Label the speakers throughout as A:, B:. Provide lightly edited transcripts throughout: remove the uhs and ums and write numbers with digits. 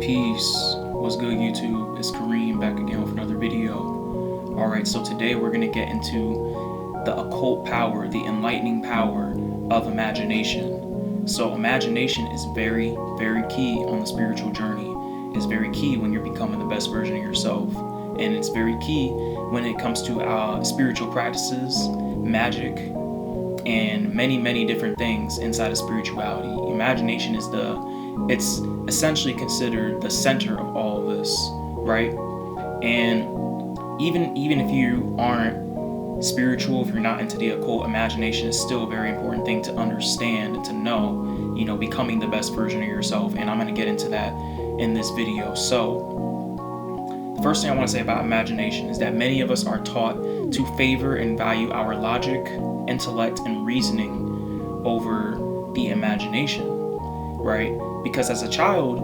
A: Peace. What's good, YouTube? It's Kareem back again with another video. Alright, so today we're going to get into the occult power, the enlightening power of imagination. So imagination is very, very key on the spiritual journey. It's very key when you're becoming the best version of yourself. And it's very key when it comes to spiritual practices, magic, and many, many different things inside of spirituality. Imagination is it's essentially considered the center of all of this, right? And even if you aren't spiritual, if you're not into the occult, imagination is still a very important thing to understand and to know, becoming the best version of yourself. And I'm going to get into that in this video. So the first thing I want to say about imagination is that many of us are taught to favor and value our logic, intellect, and reasoning over the imagination, right? Because as a child,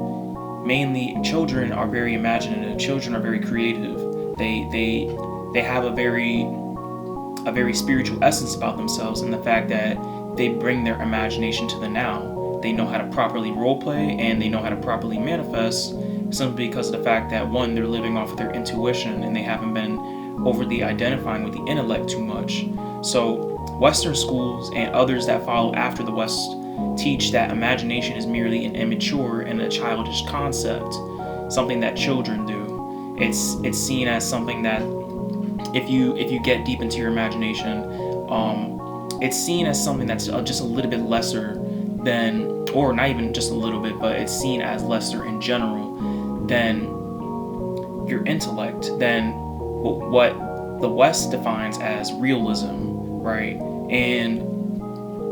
A: mainly children are very imaginative. Children are very creative. They have a very spiritual essence about themselves, in the fact that they bring their imagination to the now. They know how to properly role play, and they know how to properly manifest, simply because of the fact that, one, they're living off of their intuition and they haven't been overly identifying with the intellect too much. So Western schools and others that follow after the West teach that imagination is merely an immature and a childish concept, something that children do. It's seen as something that if you get deep into your imagination, it's seen as something that's just a little bit lesser than, or not even just a little bit, but it's seen as lesser in general than your intellect, than what the West defines as realism, right? And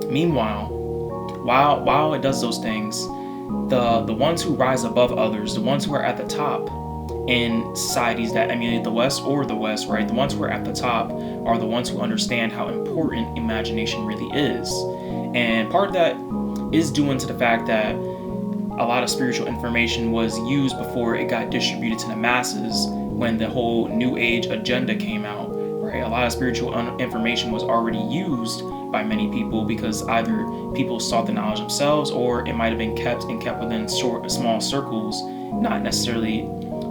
A: meanwhile, while it does those things, the ones who rise above others, the ones who are at the top in societies that emulate the West, right? The ones who are at the top are the ones who understand how important imagination really is. And part of that is due into the fact that a lot of spiritual information was used before it got distributed to the masses when the whole New Age agenda came out, right? A lot of spiritual information was already used by many people, because either people sought the knowledge themselves, or it might have been kept within small circles, not necessarily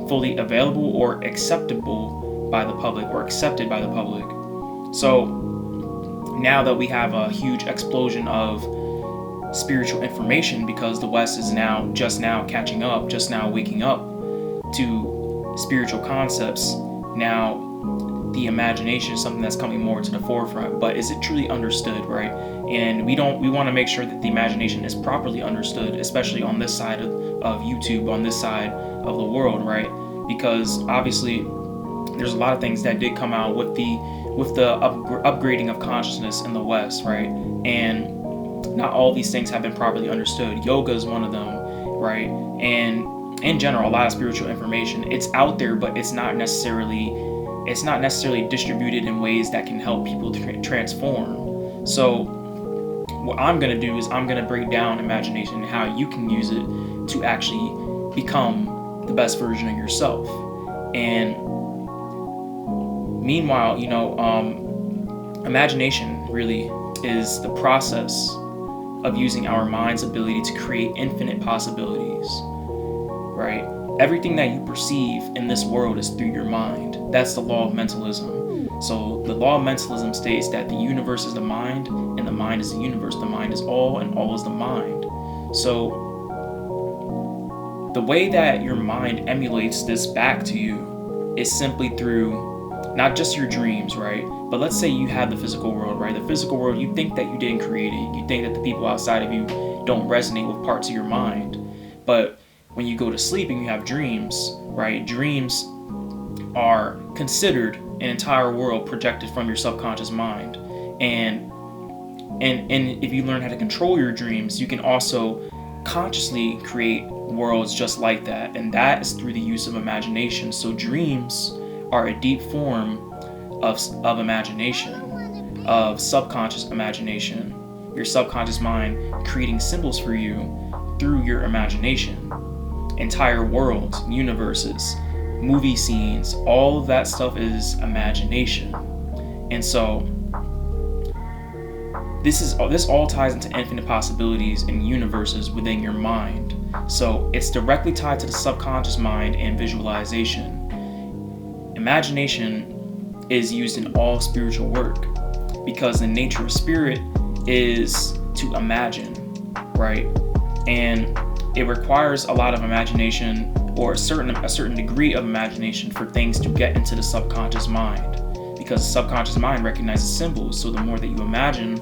A: fully available or acceptable by the public, or accepted by the public. So now that we have a huge explosion of spiritual information, because the West is just now catching up, just now waking up to spiritual concepts, now the imagination is something that's coming more to the forefront. But is it truly understood, right? And we want to make sure that the imagination is properly understood, especially on this side of YouTube, on this side of the world, right? Because obviously there's a lot of things that did come out with the upgrading of consciousness in the West, right? And not all these things have been properly understood. Yoga is one of them, right? And in general, a lot of spiritual information, it's out there, but it's not necessarily distributed in ways that can help people transform. So what I'm going to do is I'm going to break down imagination and how you can use it to actually become the best version of yourself. And meanwhile, imagination really is the process of using our mind's ability to create infinite possibilities, right? Everything that you perceive in this world is through your mind. That's the law of mentalism. So the law of mentalism states that the universe is the mind, and the mind is the universe. The mind is all, and all is the mind. So the way that your mind emulates this back to you is simply through not just your dreams, right? But let's say you have the physical world, right? The physical world, you think that you didn't create it. You think that the people outside of you don't resonate with parts of your mind. But when you go to sleep and you have dreams, right? Dreams are considered an entire world projected from your subconscious mind. And if you learn how to control your dreams, you can also consciously create worlds just like that. And that is through the use of imagination. So dreams are a deep form of imagination, of subconscious imagination. Your subconscious mind creating symbols for you through your imagination. Entire worlds, universes, movie scenes, all of that stuff is imagination. And so this all ties into infinite possibilities and universes within your mind. So it's directly tied to the subconscious mind and visualization. Imagination is used in all spiritual work because the nature of spirit is to imagine, right? And it requires a lot of imagination, or a certain degree of imagination, for things to get into the subconscious mind, because the subconscious mind recognizes symbols. So the more that you imagine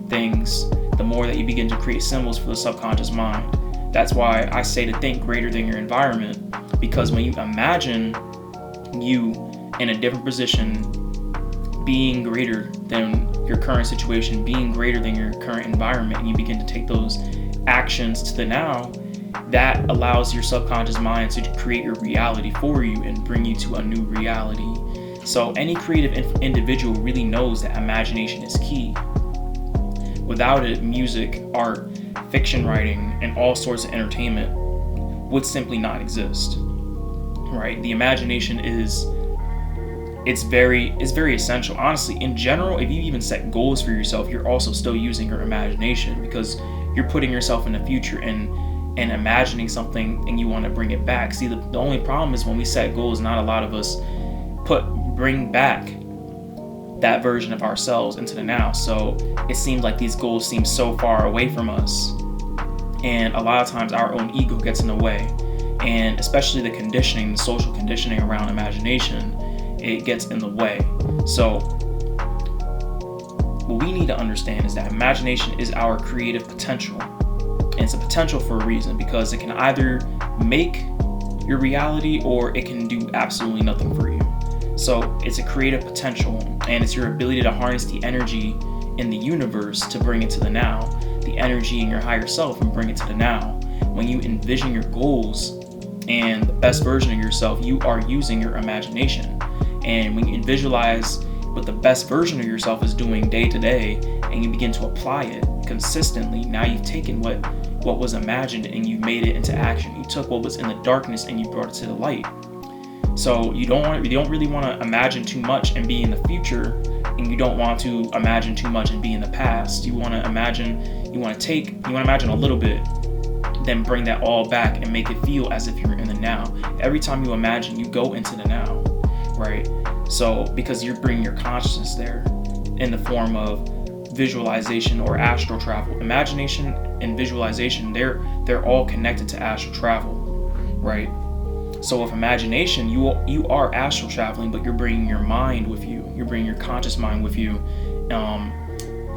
A: things, the more that you begin to create symbols for the subconscious mind. That's why I say to think greater than your environment, because when you imagine you in a different position, being greater than your current situation, being greater than your current environment, and you begin to take those actions to the now, that allows your subconscious mind to create your reality for you and bring you to a new reality. So any creative individual really knows that imagination is key. Without it, music, art, fiction writing, and all sorts of entertainment would simply not exist, right? The imagination it's very essential. Honestly, in general, if you even set goals for yourself, you're also still using your imagination, because you're putting yourself in the future and imagining something, and you want to bring it back. See, the only problem is when we set goals, not a lot of us bring back that version of ourselves into the now. So it seems like these goals seem so far away from us, and a lot of times our own ego gets in the way, and especially the social conditioning around imagination, it gets in the way. So what we need to understand is that imagination is our creative potential, and it's a potential for a reason, because it can either make your reality or it can do absolutely nothing for you. So it's a creative potential, and it's your ability to harness the energy in the universe to bring it to the now, the energy in your higher self, and bring it to the now. When you envision your goals and the best version of yourself, you are using your imagination. And when you visualize what the best version of yourself is doing day to day, and you begin to apply it consistently, now you've taken what was imagined and you made it into action. You took what was in the darkness and you brought it to the light. So you don't really want to imagine too much and be in the future, and you don't want to imagine too much and be in the past. You want to imagine a little bit, then bring that all back and make it feel as if you're in the now. Every time you imagine, you go into the now, right? So because you're bringing your consciousness there in the form of visualization or astral travel. Imagination and visualization, they're all connected to astral travel, right? So with imagination, you are astral traveling, but you're bringing your mind with you. You're bringing your conscious mind with you,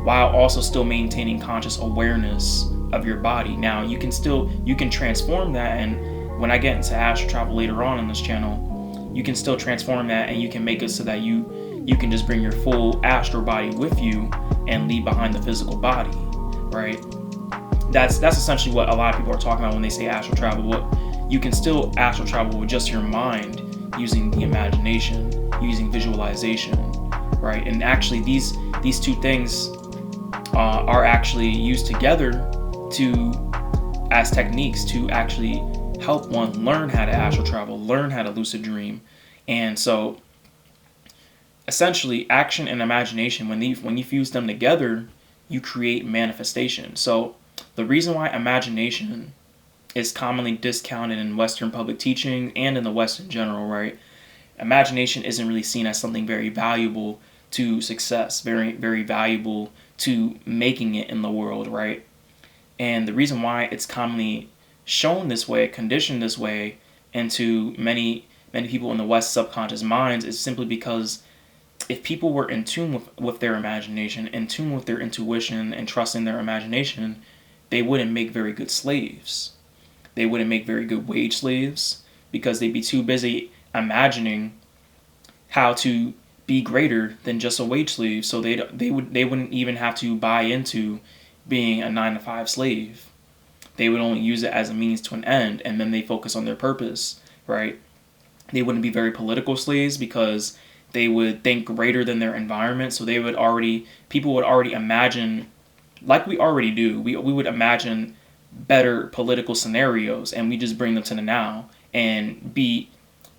A: while also still maintaining conscious awareness of your body. Now, you can transform that, and when I get into astral travel later on in this channel, you can still transform that, and you can make it so that you can just bring your full astral body with you and leave behind the physical body, right? That's essentially what a lot of people are talking about when they say astral travel. You can still astral travel with just your mind, using the imagination, using visualization, right? And actually, these two things are actually used together as techniques to actually help one learn how to astral travel, learn how to lucid dream. And so, essentially, action and imagination, when you fuse them together, you create manifestation. So the reason why imagination is commonly discounted in Western public teaching and in the West in general, right? Imagination isn't really seen as something very valuable to success, very, very valuable to making it in the world, right? And the reason why it's commonly shown this way, conditioned this way into many people in the West subconscious minds, is simply because if people were in tune with their imagination, in tune with their intuition, and trusting their imagination, they wouldn't make very good slaves. They wouldn't make very good wage slaves, because they'd be too busy imagining how to be greater than just a wage slave. So they wouldn't even have to buy into being a 9-to-5 slave. They would only use it as a means to an end, and then they focus on their purpose, right? They wouldn't be very political slaves, because they would think greater than their environment. So people would already imagine, like we already do. We would imagine better political scenarios, and we just bring them to the now and be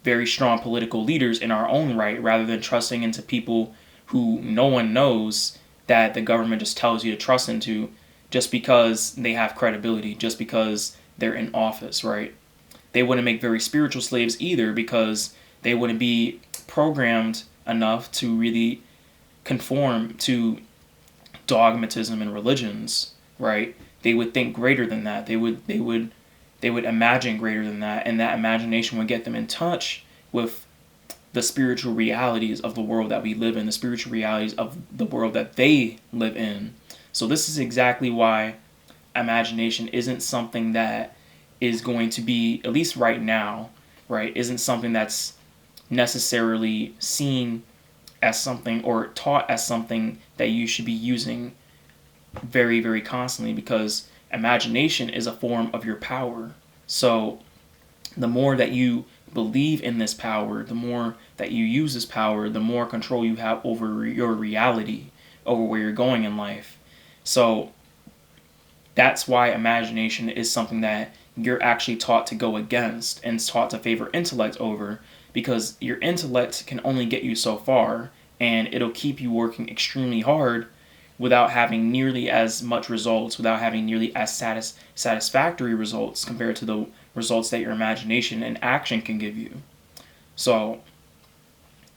A: very strong political leaders in our own right, rather than trusting into people who no one knows, that the government just tells you to trust into, just because they have credibility, just because they're in office, right? They wouldn't make very spiritual slaves either, because they wouldn't be programmed enough to really conform to dogmatism and religions, right? They would think greater than that. They would imagine greater than that, and that imagination would get them in touch with the spiritual realities of the world that we live in, the spiritual realities of the world that they live in. So this is exactly why imagination isn't something that is going to be, at least right now, right, isn't something that's necessarily seen as something or taught as something that you should be using very, very constantly, because imagination is a form of your power. So the more that you believe in this power, the more that you use this power, the more control you have over your reality, over where you're going in life. So that's why imagination is something that you're actually taught to go against and taught to favor intellect over, because your intellect can only get you so far, and it'll keep you working extremely hard without having nearly as much results, without having nearly as satisfactory results compared to the results that your imagination and action can give you. So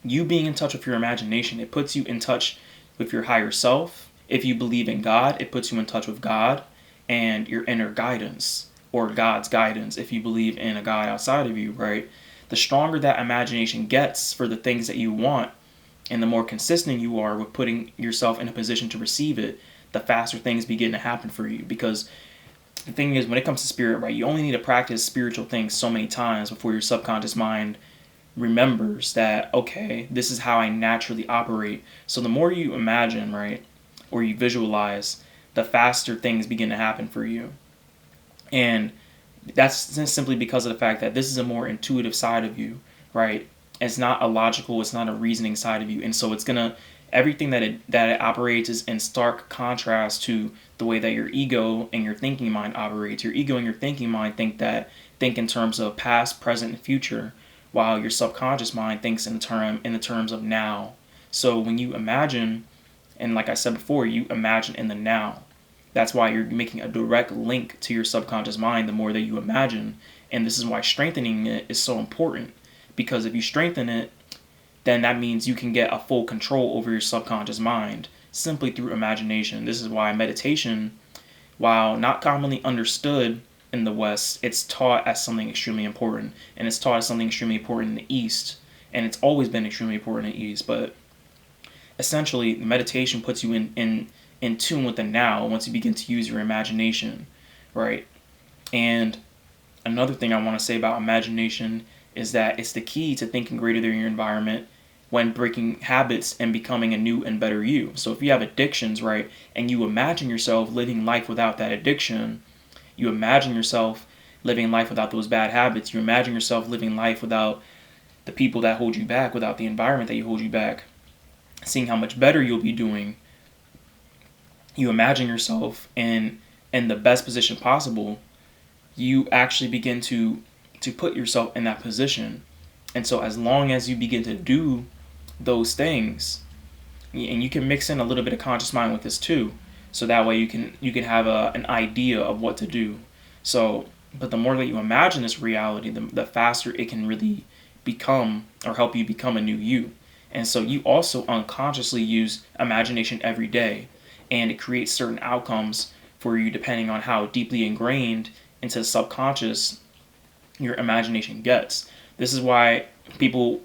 A: you being in touch with your imagination, it puts you in touch with your higher self. If you believe in God, it puts you in touch with God and your inner guidance, or God's guidance if you believe in a God outside of you, right? The stronger that imagination gets for the things that you want, and the more consistent you are with putting yourself in a position to receive it, the faster things begin to happen for you. Because the thing is, when it comes to spirit, right, you only need to practice spiritual things so many times before your subconscious mind remembers that, okay, this is how I naturally operate. So the more you imagine, right, or you visualize, the faster things begin to happen for you. And that's simply because of the fact that this is a more intuitive side of you, right? It's not a logical, it's not a reasoning side of you. And so it's gonna, everything that it operates is in stark contrast to the way that your ego and your thinking mind operates. Your ego and your thinking mind think in terms of past, present, and future, while your subconscious mind thinks in the terms of now. So when you imagine, and like I said before, you imagine in the now. That's why you're making a direct link to your subconscious mind the more that you imagine. And this is why strengthening it is so important. Because if you strengthen it, then that means you can get a full control over your subconscious mind simply through imagination. This is why meditation, while not commonly understood in the West, it's taught as something extremely important. And it's taught as something extremely important in the East. And it's always been extremely important in the East. But essentially, meditation puts you in tune with the now once you begin to use your imagination, right? And another thing I want to say about imagination is that it's the key to thinking greater than your environment when breaking habits and becoming a new and better you. So if you have addictions, right, and you imagine yourself living life without that addiction, you imagine yourself living life without those bad habits, you imagine yourself living life without the people that hold you back, without the environment that you hold you back, seeing how much better you'll be doing. You imagine yourself in the best position possible, you actually begin to put yourself in that position. And so as long as you begin to do those things, and you can mix in a little bit of conscious mind with this too, so that way you can have an idea of what to do. So, but the more that you imagine this reality, the faster it can really become, or help you become, a new you. And so you also unconsciously use imagination every day, and it creates certain outcomes for you depending on how deeply ingrained into the subconscious your imagination gets. This is why people,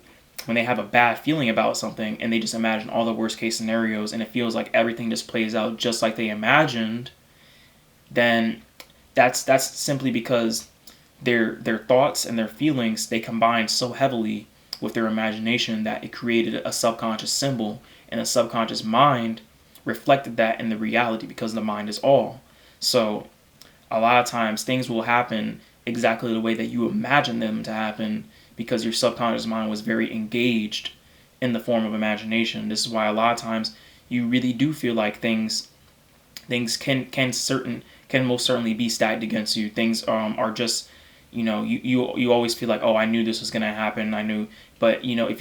A: when they have a bad feeling about something and they just imagine all the worst case scenarios and it feels like everything just plays out just like they imagined, then that's simply because their thoughts and their feelings, they combined so heavily with their imagination that it created a subconscious symbol, and the subconscious mind reflected that in the reality, because the mind is all. So a lot of times things will happen exactly the way that you imagine them to happen, because your subconscious mind was very engaged in the form of imagination. This is why a lot of times you really do feel like things can most certainly be stacked against you. Things are just, you always feel like, oh, I knew this was gonna happen. I knew, but if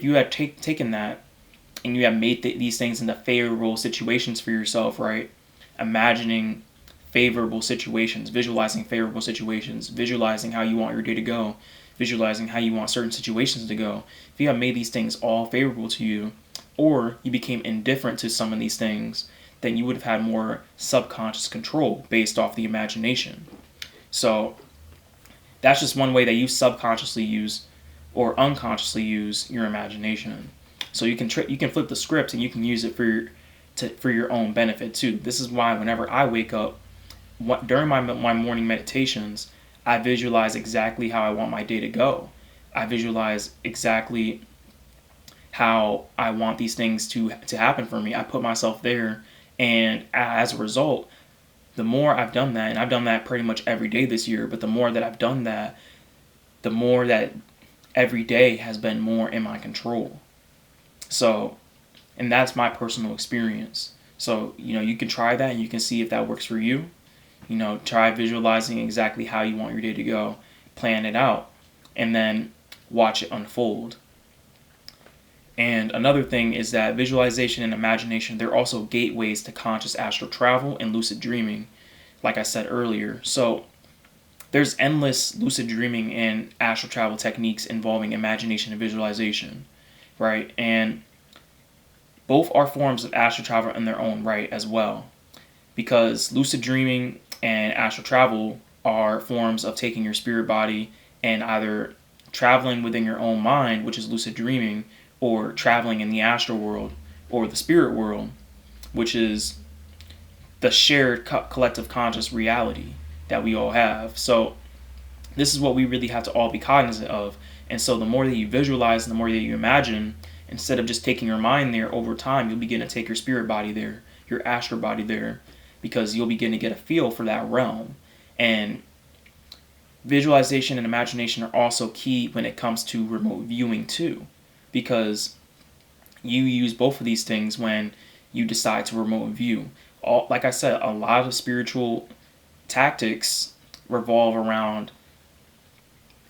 A: you had taken that and you have made these things into favorable situations for yourself, right? Imagining favorable situations, visualizing favorable situations, visualizing how you want your day to go, visualizing how you want certain situations to go, if you have made these things all favorable to you, or you became indifferent to some of these things, then you would have had more subconscious control based off the imagination. So that's just one way that you subconsciously use or unconsciously use your imagination. So you can you can flip the script and you can use it for your own benefit too. This is why whenever I wake up, during my morning meditations, I visualize exactly how I want my day to go. I visualize exactly how I want these things to happen for me. I put myself there, and as a result, the more I've done that, and I've done that pretty much every day this year, but the more that I've done that, the more that every day has been more in my control. So, and that's my personal experience. So, you can try that and you can see if that works for you. Try visualizing exactly how you want your day to go, plan it out, and then watch it unfold. And another thing is that visualization and imagination, they're also gateways to conscious astral travel and lucid dreaming, like I said earlier. So there's endless lucid dreaming and astral travel techniques involving imagination and visualization, right? And both are forms of astral travel in their own right as well, because lucid dreaming and astral travel are forms of taking your spirit body and either traveling within your own mind, which is lucid dreaming, or traveling in the astral world or the spirit world, which is the shared collective conscious reality that we all have. So this is what we really have to all be cognizant of. And so the more that you visualize, the more that you imagine, instead of just taking your mind there, over time you'll begin to take your spirit body there, your astral body there, because you'll begin to get a feel for that realm. And visualization and imagination are also key when it comes to remote viewing too, because you use both of these things when you decide to remote view. Like I said, a lot of spiritual tactics revolve around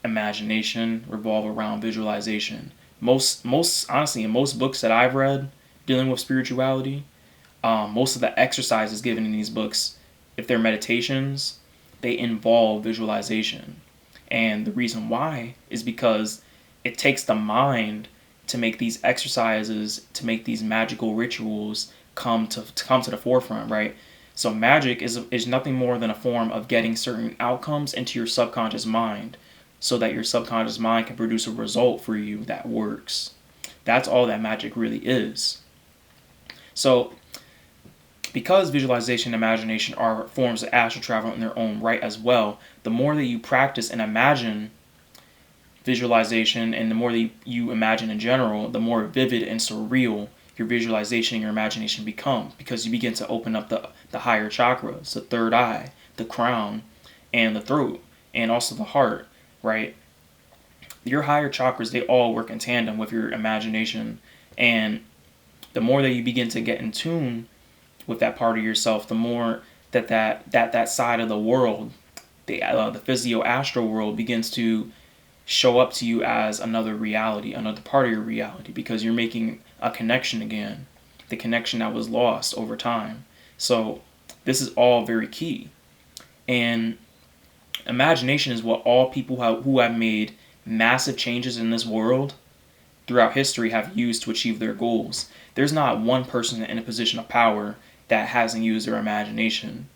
A: imagination, revolve around visualization. Most honestly, in most books that I've read dealing with spirituality, most of the exercises given in these books, if they're meditations, they involve visualization. And the reason why is because it takes the mind to make these exercises, to make these magical rituals come to the forefront, right? So magic is nothing more than a form of getting certain outcomes into your subconscious mind so that your subconscious mind can produce a result for you that works. That's all that magic really is. So because visualization and imagination are forms of astral travel in their own right as well, the more that you practice and imagine visualization and the more that you imagine in general, the more vivid and surreal your visualization and your imagination become, because you begin to open up the higher chakras, the third eye, the crown, and the throat, and also the heart, right? Your higher chakras, they all work in tandem with your imagination, and the more that you begin to get in tune with that part of yourself, the more that side of the world, the physio-astral world, begins to show up to you as another reality, another part of your reality, because you're making a connection again, the connection that was lost over time. So this is all very key. And imagination is what all people who have made massive changes in this world throughout history have used to achieve their goals. There's not one person in a position of power that hasn't used their imagination.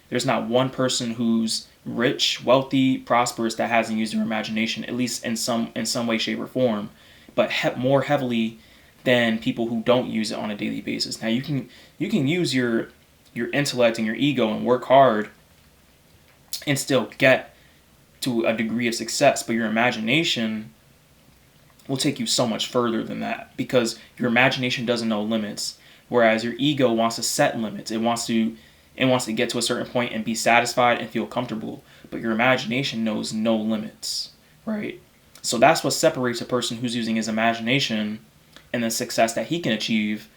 A: There's not one person who's rich, wealthy, prosperous that hasn't used their imagination, at least in some way, shape, or form, but more heavily than people who don't use it on a daily basis. Now you can use your intellect and your ego and work hard and still get to a degree of success, but your imagination will take you so much further than that, because your imagination doesn't know limits, whereas your ego wants to set limits. It wants to get to a certain point and be satisfied and feel comfortable, but your imagination knows no limits, right? So that's what separates a person who's using his imagination and the success that he can achieve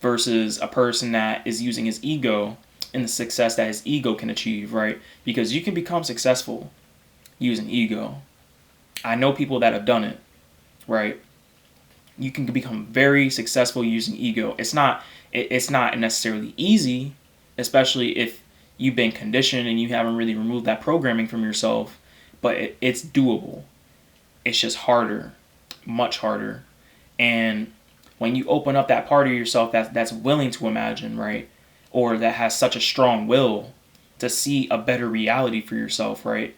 A: versus a person that is using his ego and the success that his ego can achieve, right? Because you can become successful using ego. I know people that have done it, right? You can become very successful using ego. It's not necessarily easy, especially if you've been conditioned and you haven't really removed that programming from yourself, but it's doable. It's just harder, much harder. And when you open up that part of yourself that's willing to imagine, right, or that has such a strong will to see a better reality for yourself, right,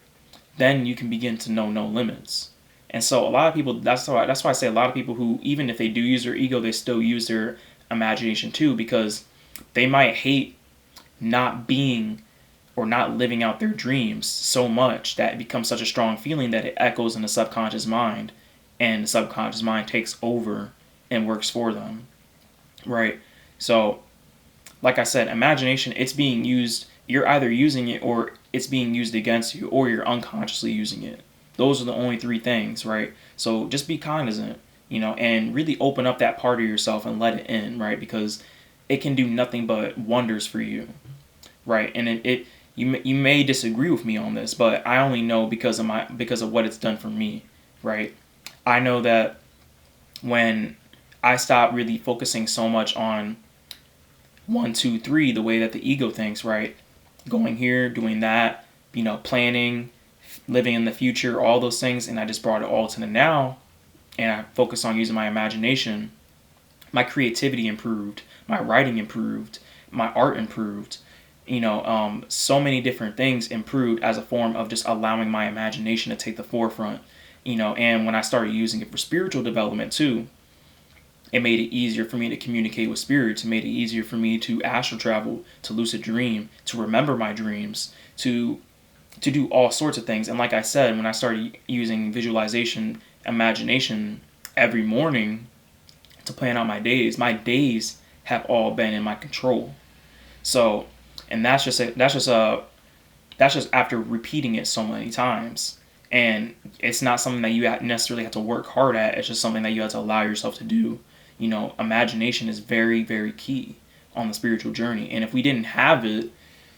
A: then you can begin to know no limits. And so a lot of people, that's why I say a lot of people who, even if they do use their ego, they still use their imagination too, because they might hate not being or not living out their dreams so much that it becomes such a strong feeling that it echoes in the subconscious mind, and the subconscious mind takes over and works for them, right? So like I said, imagination, it's being used, you're either using it or it's being used against you, or you're unconsciously using it. Those are the only three things, right? So just be cognizant, and really open up that part of yourself and let it in, right? Because it can do nothing but wonders for you, right? And you may disagree with me on this, but I only know because of what it's done for me, right? I know that when I stopped really focusing so much on 1, 2, 3, the way that the ego thinks, right? Going here, doing that, planning, living in the future, all those things, and I just brought it all to the now, and I focused on using my imagination. My creativity improved, my writing improved, my art improved. So many different things improved as a form of just allowing my imagination to take the forefront. And when I started using it for spiritual development too, it made it easier for me to communicate with spirits. It made it easier for me to astral travel, to lucid dream, to remember my dreams, to do all sorts of things. And like I said, when I started using visualization, imagination every morning to plan out my days have all been in my control. So, and that's just after repeating it so many times. And it's not something that you necessarily have to work hard at. It's just something that you have to allow yourself to do. Imagination is very, very key on the spiritual journey. And if we didn't have it,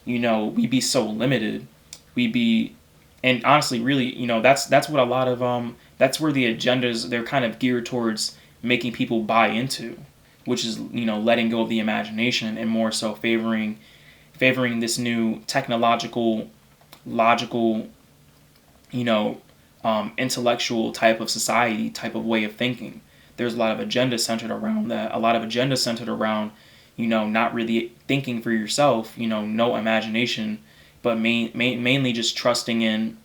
A: we'd be so limited. And honestly, really, that's what a lot of, that's where the agendas, they're kind of geared towards making people buy into, which is, letting go of the imagination and more so favoring this new technological, logical, intellectual type of society, type of way of thinking. There's a lot of agenda centered around that. A lot of agenda centered around, not really thinking for yourself, no imagination, but mainly just trusting in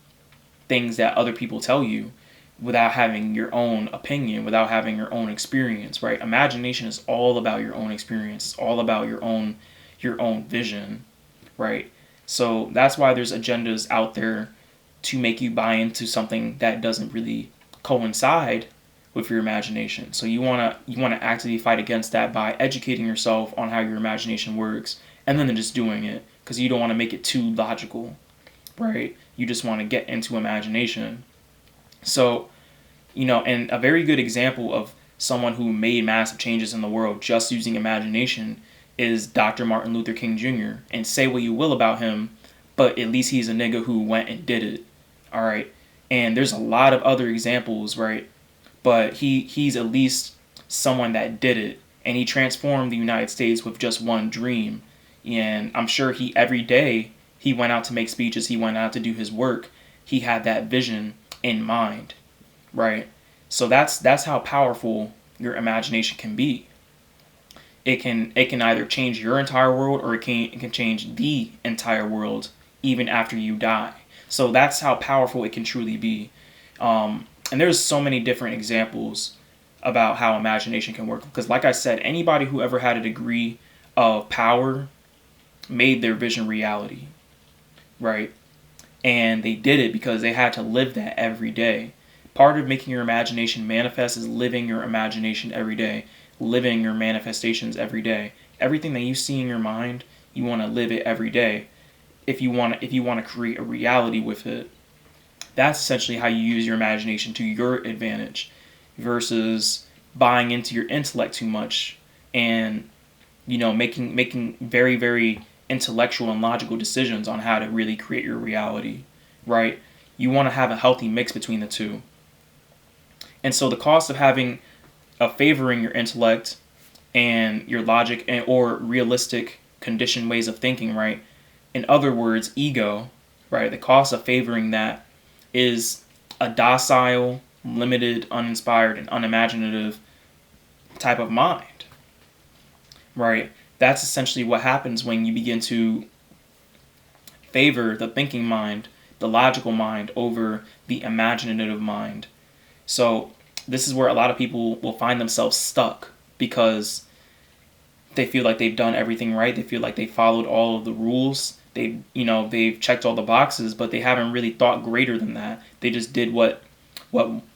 A: things that other people tell you without having your own opinion, without having your own experience, right? Imagination is all about your own experience. It's all about your own vision, right? So that's why there's agendas out there to make you buy into something that doesn't really coincide with your imagination. So you want to actively fight against that by educating yourself on how your imagination works, and then just doing it, because you don't want to make it too logical, right? You just want to get into imagination. So, and a very good example of someone who made massive changes in the world just using imagination is Dr. Martin Luther King Jr. And say what you will about him, but at least he's a nigga who went and did it. All right. And there's a lot of other examples, right? But he's at least someone that did it, and he transformed the United States with just one dream. And I'm sure every day he went out to make speeches, he went out to do his work, he had that vision in mind, right? So that's how powerful your imagination can be. It can either change your entire world, or it can change the entire world even after you die. So that's how powerful it can truly be. And there's so many different examples about how imagination can work. Because like I said, anybody who ever had a degree of power made their vision reality, right? And they did it because they had to live that every day. Part of making your imagination manifest is living your imagination every day, living your manifestations every day. Everything that you see in your mind, you want to live it every day. If you want to create a reality with it. That's essentially how you use your imagination to your advantage, versus buying into your intellect too much and making very, very intellectual and logical decisions on how to really create your reality, right? You want to have a healthy mix between the two. And so the cost of favoring your intellect and your logic or realistic conditioned ways of thinking, right, In other words, ego, right? The cost of favoring that is a docile, limited, uninspired, and unimaginative type of mind, right? That's essentially what happens when you begin to favor the thinking mind, the logical mind, over the imaginative mind. So this is where a lot of people will find themselves stuck because they feel like they've done everything right. They feel like they followed all of the rules. They've checked all the boxes, but they haven't really thought greater than that. They just did what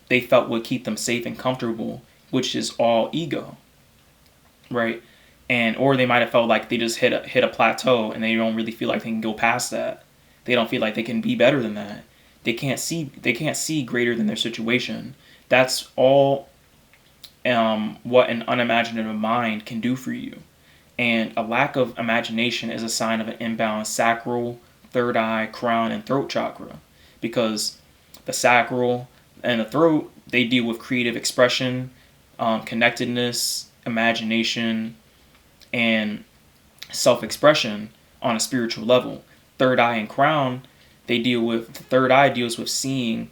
A: they felt would keep them safe and comfortable, which is all ego, right? And or they might have felt like they just hit a plateau and they don't really feel like they can go past that. They don't feel like they can be better than that. They can't see greater than their situation. That's all what an unimaginative mind can do for you. And a lack of imagination is a sign of an imbalanced sacral, third eye, crown, and throat chakra. Because the sacral and the throat, they deal with creative expression, connectedness, imagination, and self-expression on a spiritual level. Third eye and crown, the third eye deals with seeing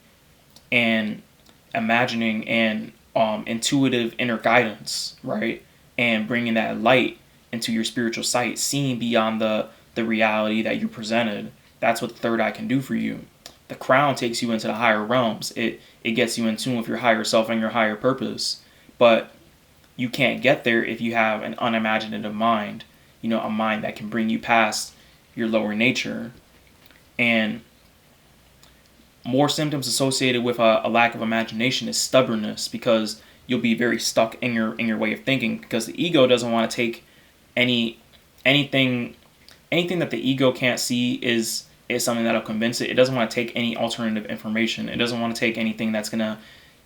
A: and imagining and intuitive inner guidance, right? And bringing that light into your spiritual sight, seeing beyond the reality that you're presented. That's what the third eye can do for you. The crown takes you into the higher realms. It gets you in tune with your higher self and your higher purpose. But you can't get there if you have an unimaginative mind, a mind that can bring you past your lower nature. And more symptoms associated with a lack of imagination is stubbornness, because you'll be very stuck in your way of thinking, because the ego doesn't want to take anything that the ego can't see is something that'll convince it. It doesn't want to take any alternative information. It doesn't want to take anything that's gonna,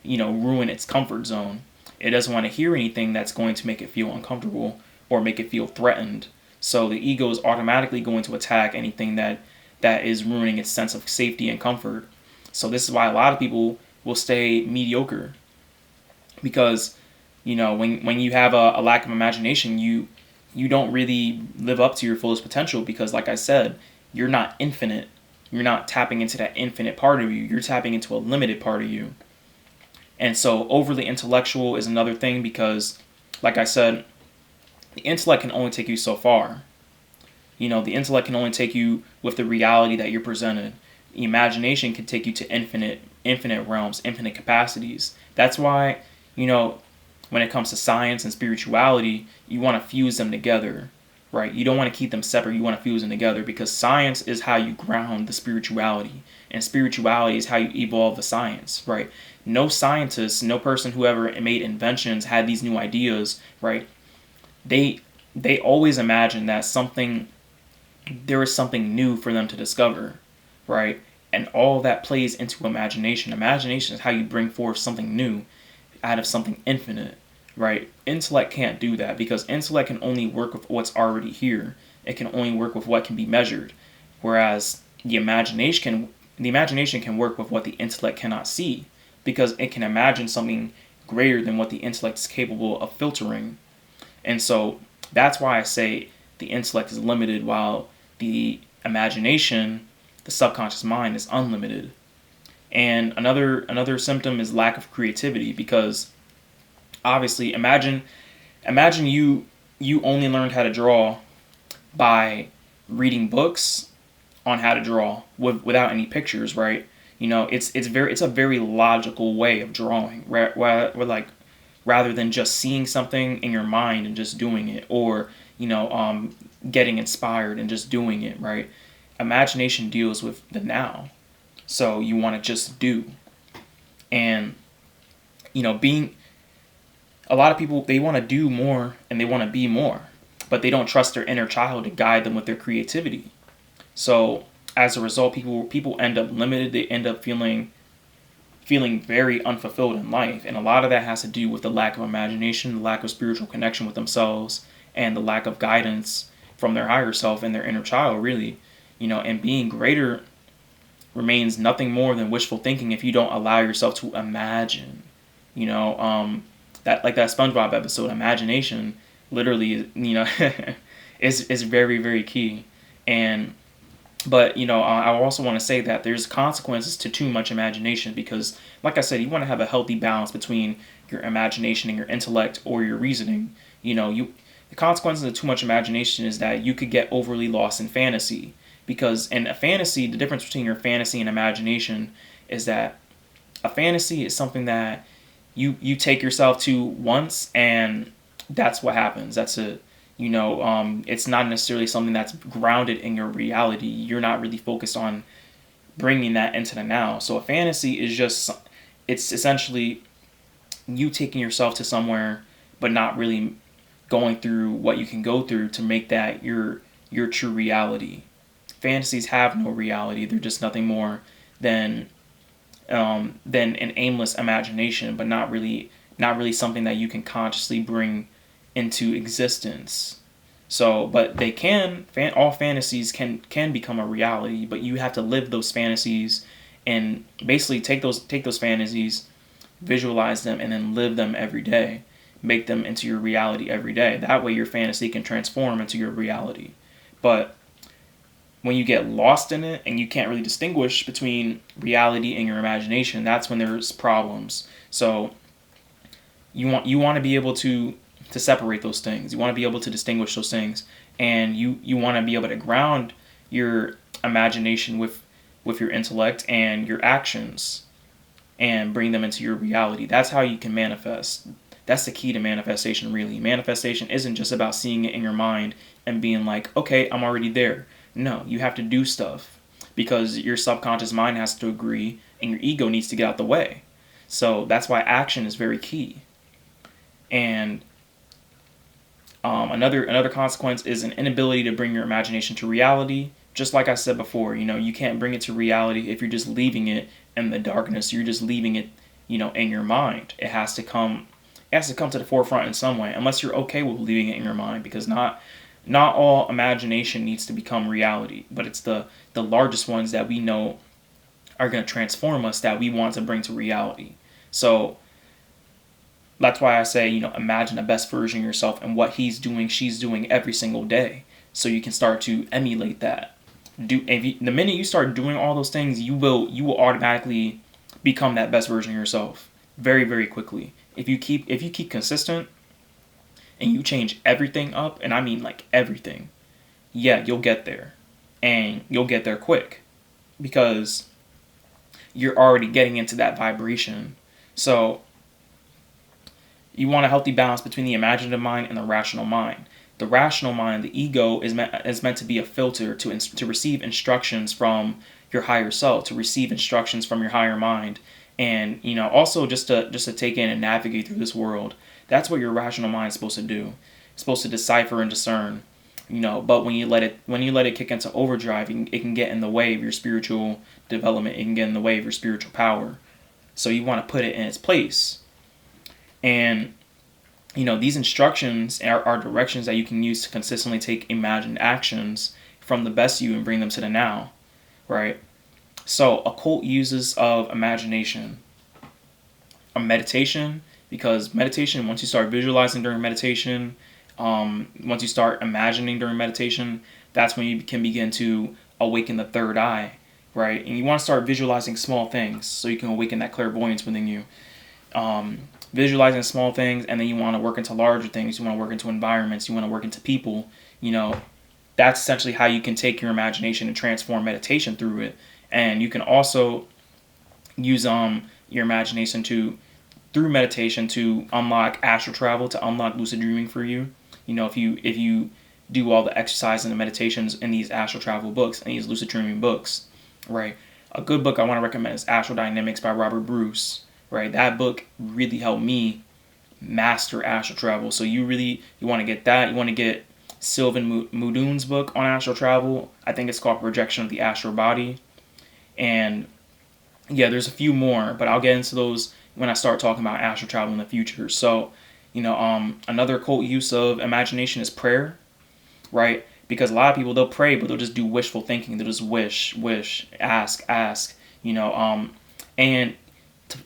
A: ruin its comfort zone. It doesn't want to hear anything that's going to make it feel uncomfortable or make it feel threatened. So the ego is automatically going to attack anything that is ruining its sense of safety and comfort. So this is why a lot of people will stay mediocre, because when you have a lack of imagination, you don't really live up to your fullest potential, because like I said, you're not infinite. You're not tapping into that infinite part of you. You're tapping into a limited part of you. And so overly intellectual is another thing, because like I said, the intellect can only take you so far. The intellect can only take you with the reality that you're presented. The imagination can take you to infinite realms, infinite capacities. That's why, when it comes to science and spirituality, you want to fuse them together, right? You don't want to keep them separate. You want to fuse them together, because science is how you ground the spirituality, and spirituality is how you evolve the science, right? No scientist, no person who ever made inventions, had these new ideas, right? They always imagine that there is something new for them to discover, right? And all that plays into imagination. Imagination is how you bring forth something new out of something infinite, right? Intellect can't do that, because intellect can only work with what's already here. It can only work with what can be measured, whereas the imagination can work with what the intellect cannot see, because it can imagine something greater than what the intellect is capable of filtering. And so that's why I say the intellect is limited, while the imagination, the subconscious mind, is unlimited. And another symptom is lack of creativity, because obviously imagine you only learned how to draw by reading books on how to draw without any pictures, right? It's a very logical way of drawing, rather than just seeing something in your mind and just doing it, or getting inspired and just doing it, right? Imagination deals with the now, so you want to just do. And being a lot of people, they want to do more and they want to be more, but they don't trust their inner child to guide them with their creativity. So as a result, people end up limited. They end up feeling very unfulfilled in life, and a lot of that has to do with the lack of imagination, the lack of spiritual connection with themselves, and the lack of guidance from their higher self and their inner child, really. And being greater remains nothing more than wishful thinking if you don't allow yourself to imagine. That, like that SpongeBob episode, imagination literally is very, very key. And But I also want to say that there's consequences to too much imagination, because, like I said, you want to have a healthy balance between your imagination and your intellect or your reasoning. The consequences of too much imagination is that you could get overly lost in fantasy, because in a fantasy, the difference between your fantasy and imagination is that a fantasy is something that you take yourself to once, and that's what happens. That's a it's not necessarily something that's grounded in your reality. You're not really focused on bringing that into the now. So a fantasy is just, it's essentially you taking yourself to somewhere, but not really going through what you can go through to make that your true reality. Fantasies have no reality. They're just nothing more than an aimless imagination, but not really something that you can consciously bring into existence. So, but they can, all fantasies can become a reality, but you have to live those fantasies and basically take those fantasies, visualize them, and then live them every day. Make them into your reality every day. That way your fantasy can transform into your reality. But when you get lost in it and you can't really distinguish between reality and your imagination, that's when there's problems. So you want to be able to separate those things. You want to be able to distinguish those things, and you want to be able to ground your imagination with your intellect and your actions and bring them into your reality. That's how you can manifest. That's the key to manifestation, really. Manifestation isn't just about seeing it in your mind and being like, okay, I'm already there. No, you have to do stuff, because your subconscious mind has to agree and your ego needs to get out the way. So that's why action is very key. And another consequence is an inability to bring your imagination to reality. Just like I said before, you can't bring it to reality if you're just leaving it in the darkness. You're just leaving it, in your mind. It has to come to the forefront in some way, unless you're okay with leaving it in your mind, because not all imagination needs to become reality, but it's the largest ones that we know are going to transform us that we want to bring to reality. So that's why I say, imagine the best version of yourself and what he's doing, she's doing every single day, so you can start to emulate that. The minute you start doing all those things, you will automatically become that best version of yourself very, very quickly. If you keep consistent and you change everything up, and I mean like everything, yeah, you'll get there, and you'll get there quick, because you're already getting into that vibration. So you want a healthy balance between the imaginative mind and the rational mind. The rational mind, the ego, is meant to be a filter to receive instructions from your higher self, to receive instructions from your higher mind, and also just to take in and navigate through this world. That's what your rational mind is supposed to do. It's supposed to decipher and discern. But when you let it kick into overdrive, it can get in the way of your spiritual development. It can get in the way of your spiritual power. So you want to put it in its place. And these instructions are directions that you can use to consistently take imagined actions from the best you and bring them to the now, right? So occult uses of imagination. A meditation, because meditation, once you start visualizing during meditation, once you start imagining during meditation, that's when you can begin to awaken the third eye, right? And you want to start visualizing small things so you can awaken that clairvoyance within you. Visualizing small things, and then you want to work into larger things. You want to work into environments. You want to work into people. That's essentially how you can take your imagination and transform meditation through it. And you can also use your imagination through meditation to unlock astral travel, to unlock lucid dreaming for you. If you do all the exercise and the meditations in these astral travel books and these lucid dreaming books, right? A good book I want to recommend is Astral Dynamics by Robert Bruce. Right, that book really helped me master astral travel. So you want to get that. You want to get Sylvan Mudun's book on astral travel. I think it's called Projection of the Astral Body. And yeah, there's a few more, but I'll get into those when I start talking about astral travel in the future. So, another occult use of imagination is prayer, right? Because a lot of people, they'll pray, but they'll just do wishful thinking. They'll just wish, ask, and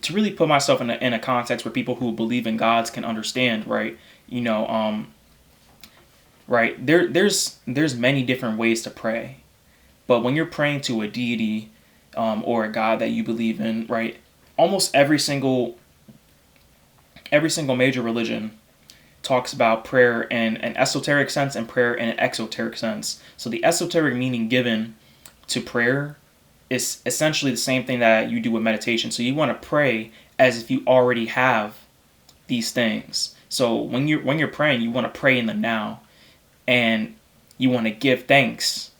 A: to really put myself in a context where people who believe in gods can understand, right? Right. There's many different ways to pray. But when you're praying to a deity or a God that you believe in, right? Almost every single major religion talks about prayer in an esoteric sense and prayer in an exoteric sense. So the esoteric meaning given to prayer is essentially the same thing that you do with meditation. So you want to pray as if you already have these things. So when you're praying, you want to pray in the now, and you want to give thanks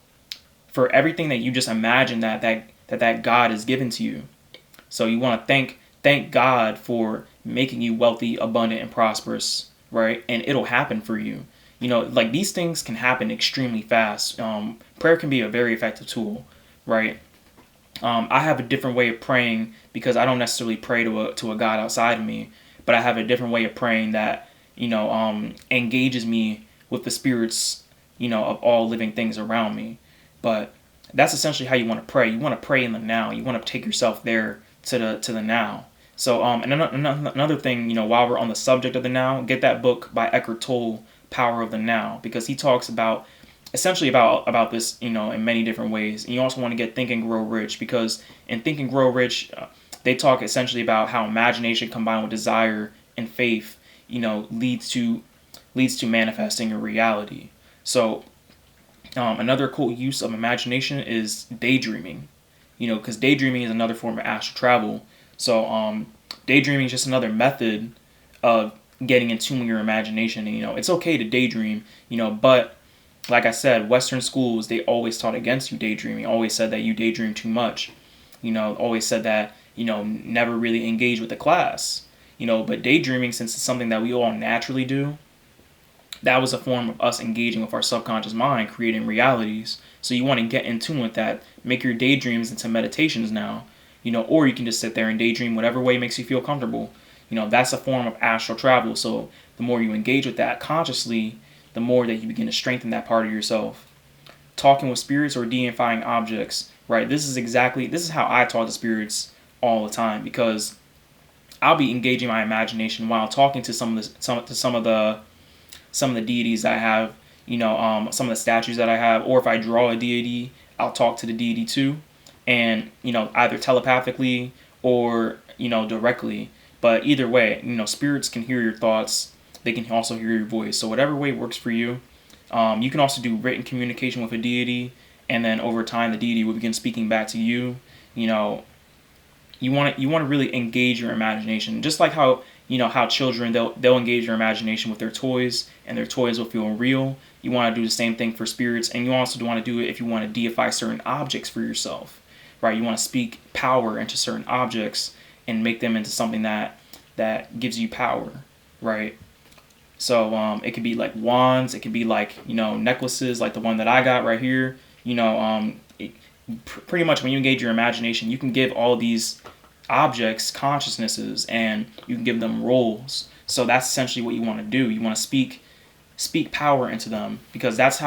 A: for everything that you just imagine that God has given to you. So you want to thank God for making you wealthy, abundant, and prosperous, right? And it'll happen for you. Like these things can happen extremely fast. Prayer can be a very effective tool, right? I have a different way of praying because I don't necessarily pray to a God outside of me, but I have a different way of praying that engages me with the spirits of all living things around me. But that's essentially how you want to pray. You want to pray in the now. You want to take yourself there to the now. So and another thing, while we're on the subject of the now, get that book by Eckhart Tolle, Power of the Now, because he talks essentially about this, in many different ways. And you also want to get Think and Grow Rich, because in Think and Grow Rich, they talk essentially about how imagination combined with desire and faith, leads to manifesting a reality. So another cool use of imagination is daydreaming, because daydreaming is another form of astral travel. So daydreaming is just another method of getting in tune with your imagination. And, it's okay to daydream, but like I said, Western schools, they always taught against you daydreaming, always said that you daydream too much, always said that, never really engage with the class, but daydreaming, since it's something that we all naturally do, that was a form of us engaging with our subconscious mind, creating realities. So you want to get in tune with that, make your daydreams into meditations now, or you can just sit there and daydream whatever way makes you feel comfortable. That's a form of astral travel. So the more you engage with that consciously, the more that you begin to strengthen that part of yourself. Talking with spirits or deifying objects, right? This is how I talk to spirits all the time, because I'll be engaging my imagination while talking to some of the deities that I have, some of the statues that I have, or if I draw a deity, I'll talk to the deity too, and either telepathically or directly. But either way, spirits can hear your thoughts. They can also hear your voice. So whatever way works for you. You can also do written communication with a deity, and then over time the deity will begin speaking back to you. You want to really engage your imagination, just like how children, they'll engage their imagination with their toys, and their toys will feel real. You want to do the same thing for spirits, and you also want to do it if you want to deify certain objects for yourself, right? You want to speak power into certain objects and make them into something that gives you power, right? So it could be like wands, it could be like necklaces, like the one that I got right here. Pretty much when you engage your imagination, you can give all these objects consciousnesses, and you can give them roles. So that's essentially what you want to do. You want to speak power into them, because that's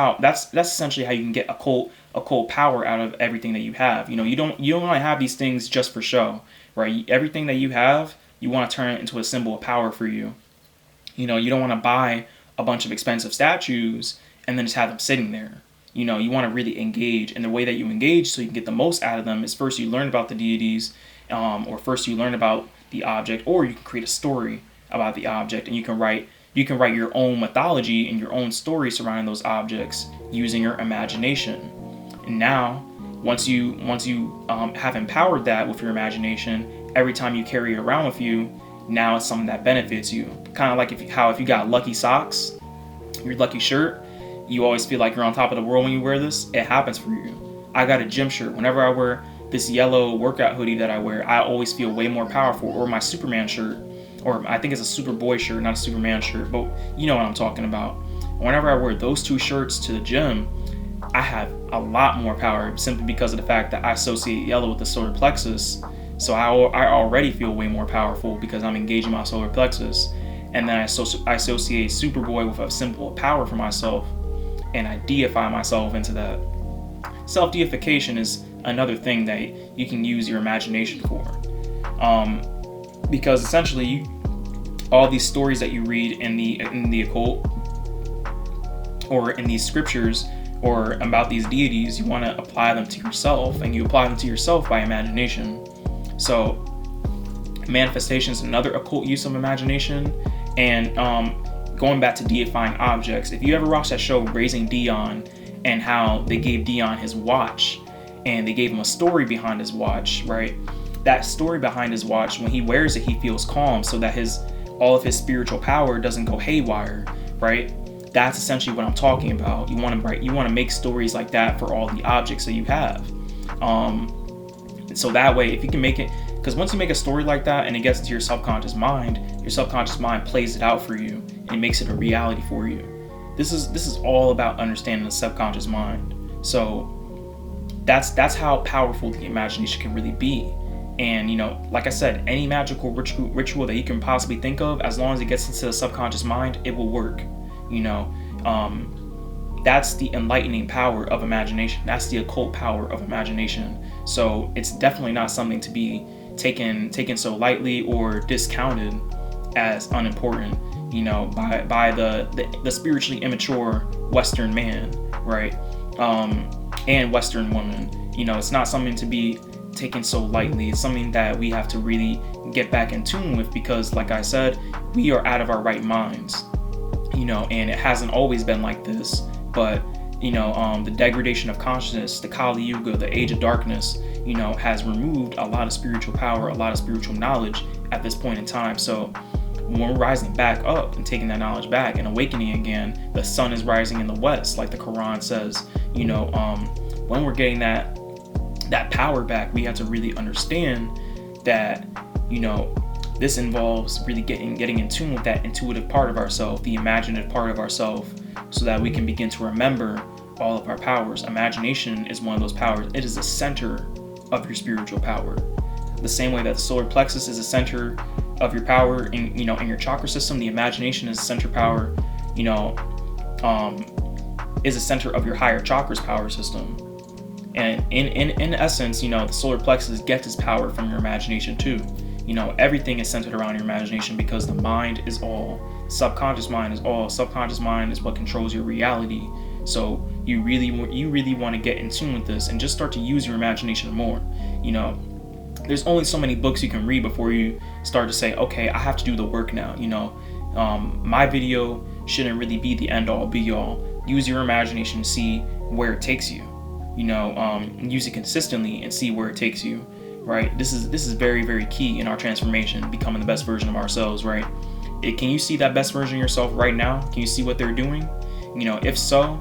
A: essentially how you can get occult power out of everything that you have. You don't want to have these things just for show, right? Everything that you have, you want to turn it into a symbol of power for you. You don't want to buy a bunch of expensive statues and then just have them sitting there. You want to really engage, and the way that you engage so you can get the most out of them is first you learn about the deities, or first you learn about the object, or you can create a story about the object, and you can write your own mythology and your own story surrounding those objects using your imagination. And now, once you have empowered that with your imagination, every time you carry it around with you, now it's something that benefits you. Kind of like if you got lucky socks, your lucky shirt, you always feel like you're on top of the world when you wear this. It happens for you. I got a gym shirt. Whenever I wear this yellow workout hoodie that I wear, I always feel way more powerful. Or my Superman shirt, or I think it's a Superboy shirt, not a Superman shirt, but you know what I'm talking about. Whenever I wear those two shirts to the gym, I have a lot more power, simply because of the fact that I associate yellow with the solar plexus. So I already feel way more powerful because I'm engaging my solar plexus. And then I associate Superboy with a symbol of power for myself, and I deify myself into that. Self-deification is another thing that you can use your imagination for. Because essentially, all these stories that you read in the occult, or in these scriptures, or about these deities, you want to apply them to yourself, and you apply them to yourself by imagination. So manifestation is another occult use of imagination. And going back to deifying objects, if you ever watched that show Raising Dion, and how they gave Dion his watch, and they gave him a story behind his watch, right? That story behind his watch, when he wears it, he feels calm, so that all of his spiritual power doesn't go haywire, right? That's essentially what I'm talking about. You want to make stories like that for all the objects that you have. So that way, if you can make it, because once you make a story like that and it gets into your subconscious mind plays it out for you and makes it a reality for you. This is all about understanding the subconscious mind. So that's how powerful the imagination can really be. And like I said, any magical ritual that you can possibly think of, as long as it gets into the subconscious mind, it will work. That's the enlightening power of imagination. That's the occult power of imagination. So it's definitely not something to be taken so lightly or discounted as unimportant, by the spiritually immature Western man, right? And Western woman. It's not something to be taken so lightly. It's something that we have to really get back in tune with, because like I said, we are out of our right minds, and it hasn't always been like this. But the degradation of consciousness, the Kali Yuga, the age of darkness, has removed a lot of spiritual power, a lot of spiritual knowledge at this point in time. So when we're rising back up and taking that knowledge back and awakening again, the sun is rising in the west, like the Quran says. When we're getting that power back, we have to really understand that this involves really getting in tune with that intuitive part of ourselves, the imaginative part of ourselves, so that we can begin to remember all of our powers. Imagination is one of those powers. It is the center of your spiritual power. The same way that the solar plexus is the center of your power in your chakra system, the imagination is the center power, is the center of your higher chakras power system. And in essence, the solar plexus gets its power from your imagination too. Everything is centered around your imagination, because the mind is all. Subconscious mind is all. Subconscious mind is what controls your reality. So you really want to get in tune with this and just start to use your imagination more. There's only so many books you can read before you start to say, okay, I have to do the work now. My video shouldn't really be the end all be all. Use your imagination, see where it takes you. Use it consistently and see where it takes you. Right? This is very, very key in our transformation, becoming the best version of ourselves, right? Can you see that best version of yourself right now? Can you see what they're doing? If so,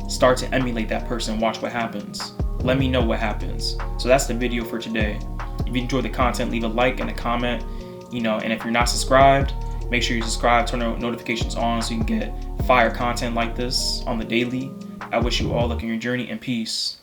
A: start to emulate that person. Watch what happens. Let me know what happens. So that's the video for today. If you enjoyed the content, leave a like and a comment. And if you're not subscribed, make sure you subscribe, turn notifications on so you can get fire content like this on the daily. I wish you all luck in your journey, and peace.